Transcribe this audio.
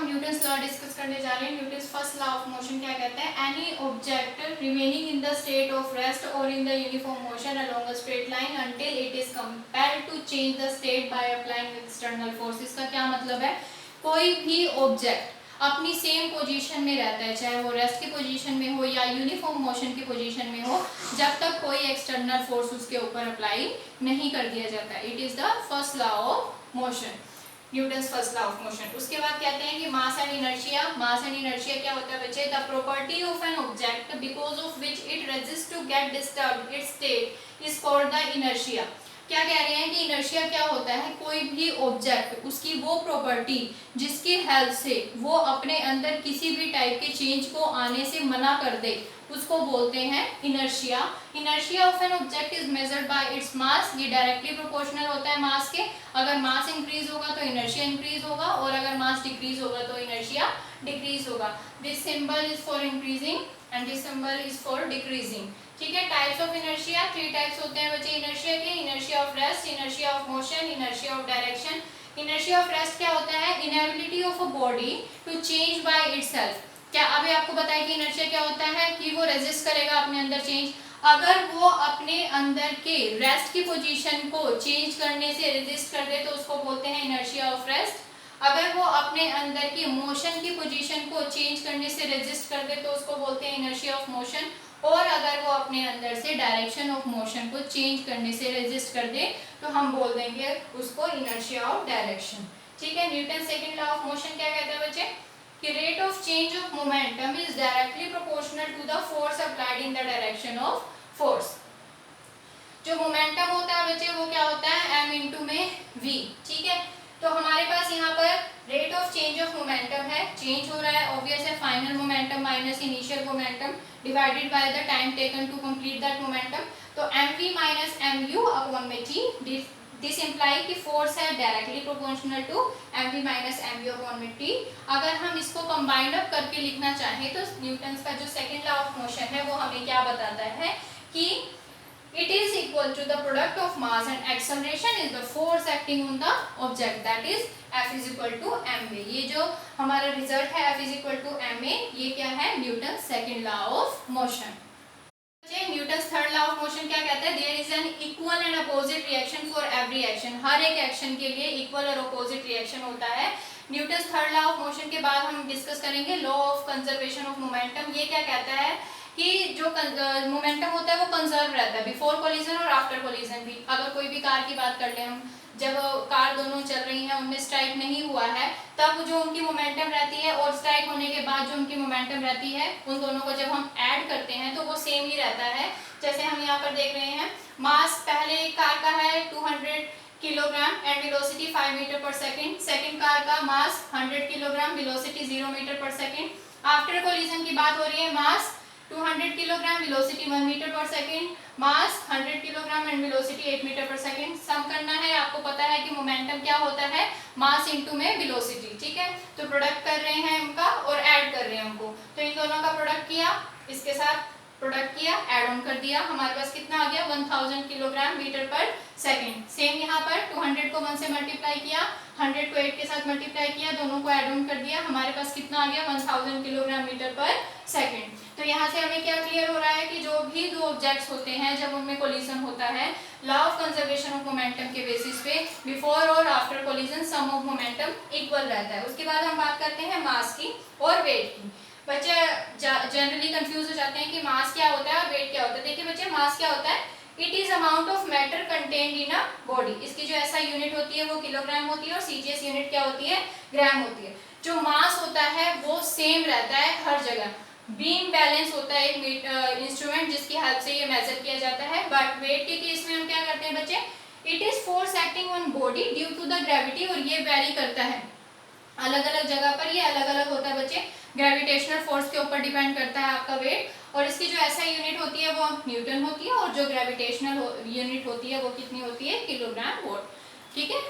Newton's law discuss करने जा रहे हैं। Newton's first law of motion क्या कहता है? Any object remaining in the state of rest और in the uniform motion along a straight line until it is compelled to change the state by applying external force. इसका क्या मतलब है? कोई भी ऑब्जेक्ट अपनी सेम पोजीशन में रहता है, चाहे वो रेस्ट की पोजीशन में हो या यूनिफॉर्म मोशन की पोजीशन में हो, जब तक कोई एक्सटर्नल फोर्स उसके ऊपर अप्लाई नहीं कर दिया जाता। It is the first law of motion, Newton's first law of motion. उसके बाद कहते हैं कि mass and inertia. Mass and inertia क्या होता है बच्चे? The property of an object because of which it resist to get disturbed its state is called the inertia. क्या कह रहे हैं कि इनर्शिया क्या होता है? कोई भी ऑब्जेक्ट, उसकी वो प्रॉपर्टी जिसकी हेल्प से वो अपने अंदर किसी भी टाइप के चेंज को आने से मना कर दे, उसको बोलते हैं inertia. Inertia of an object is measured by its mass. ये डायरेक्टली प्रोपोर्शनल होता है मास के। अगर मास इंक्रीज होगा तो इनर्शिया इंक्रीज होगा, और अगर मास डिक्रीज होगा तो इनर्शिया डिक्रीज होगा। This symbol is for increasing and this symbol is for decreasing. ठीक है। टाइप्स ऑफ इनर्शिया, 3 टाइप्स होते हैं बच्चे इनर्शिया के। Inertia of rest, inertia of motion, inertia of direction. Inertia of rest क्या होता है? Inability of a body to change by itself. क्या अभी आपको बताया कि इनर्शिया क्या होता है? कि वो रेजिस्ट करेगा अपने अंदर चेंज। अगर वो अपने अंदर के रेस्ट की पोजीशन को चेंज करने से रेजिस्ट कर दे तो उसको बोलते हैं इनर्शिया ऑफ रेस्ट। अगर वो अपने अंदर की मोशन की पोजीशन को चेंज करने से रेजिस्ट कर दे तो उसको बोलते हैं इनर्शिया ऑफ मोशन। और अगर वो अपने अंदर से डायरेक्शन ऑफ मोशन को चेंज करने से रेजिस्ट कर दे तो हम बोल देंगे उसको इनर्शिया ऑफ डायरेक्शन। ठीक है। Newton second law of motion क्या कहता है बच्चे? कि rate of change of momentum is directly proportional to the force applied in the direction of force. जो मोमेंटम होता है बच्चे वो क्या होता है? m इंटू में v। ठीक है। तो हमारे पास यहाँ पर rate of change of momentum है, चेंज हो रहा है, ऑब्वियस है। Final momentum minus initial momentum divided by the time taken to complete that momentum. तो mv माइनस mu अपॉन में t। दिस इम्प्लाई कि फोर्स है directly proportional to mv minus mu upon में t। अगर हम इसको combined up करके लिखना चाहें तो न्यूटन्स का जो सेकंड लॉ ऑफ मोशन है वो हमें क्या बताता है कि it is equal to the product of mass and acceleration is the force acting on the object, that is F is equal to ma। ये जो हमारा रिजल्ट है F is equal to ma, ये क्या है? Newton second law of motion. Newton third law of motion क्या कहता है? There is an equal and opposite reaction for every action. हर एक एक्शन के लिए इक्वल और अपोजिट रिएक्शन होता है। Newton third law of motion के बाद हम डिस्कस करेंगे law of conservation of momentum. ये क्या कहता है कि जो मोमेंटम होता है वो कंजर्व रहता है बिफोर कोलिजन और आफ्टर कोलिजन भी। अगर कोई भी कार की बात कर ले हम, जब कार दोनों चल रही हैं उनमें स्ट्राइक नहीं हुआ है तब जो उनकी मोमेंटम रहती है और स्ट्राइक होने के बाद जो उनकी मोमेंटम रहती है, उन दोनों को जब हम ऐड करते हैं तो वो सेम ही रहता है। जैसे हम यहाँ पर देख रहे हैं, मास पहले कार का है 200 kilogram and velocity 5 metre per second. Second car का mass 100 kilogram, velocity 0 metre per second. After collision की बात हो रही है, mass 200 kilogram, velocity 1 metre per second, mass 100 kilogram and velocity 8 metre per second. Sum करना है, आपको पता है कि मोमेंटम क्या होता है? मास इनटू में वेलोसिटी। ठीक है। तो प्रोडक्ट कर रहे हैं उनका और ऐड कर रहे हैं उनको, तो इन दोनों का प्रोडक्ट किया, इसके साथ प्रोडक्ट किया, ऐड ऑन कर दिया, हमारे पास कितना आ गया? 1000 kilogram metre per second. Same यहाँ पर 200 को 1 से मल्टीप्लाई किया, 100 को 8 के साथ मल्टीप्लाई किया, दोनों को ऐड ऑन कर दिया, हमारे पास कितना आ गया? 1000 किलोग्राम मीटर पर सेकेंड। तो यहाँ से हमें क्या क्लियर हो रहा है कि जो भी दो ऑब्जेक्ट्स होते हैं जब उनमें कोलिजन होता है, law of conservation of momentum के बेसिस पे बिफोर और after collision sum of momentum equal रहता है। उसके बाद हम बात करते हैं मास की और वेट की। बच्चे जनरली कंफ्यूज हो जाते हैं कि मास क्या होता है और वेट क्या होता है। देखिए बच्चे, मास क्या होता है? It is amount of matter contained in a body. इसकी जो ऐसा यूनिट होती है वो किलोग्राम होती है और सीजीएस यूनिट क्या होती है? ग्राम होती है। जो मास होता है वो सेम रहता है हर जगह। बीम बैलेंस होता है एक इंस्ट्रूमेंट जिसकी हेल्प से ये मेजर किया जाता है। बट वेट के केस में हम क्या करते हैं बच्चे? It is force acting on body due to the gravity, और ये वेरी करता है अलग अलग जगह पर, ये अलग अलग होता है बच्चे। ग्रेविटेशनल फोर्स के ऊपर डिपेंड करता है आपका वेट, और इसकी जो ऐसा यूनिट होती है वो न्यूटन होती है, और जो ग्रेविटेशनल यूनिट होती है वो कितनी होती है? Kilogram volt. ठीक है।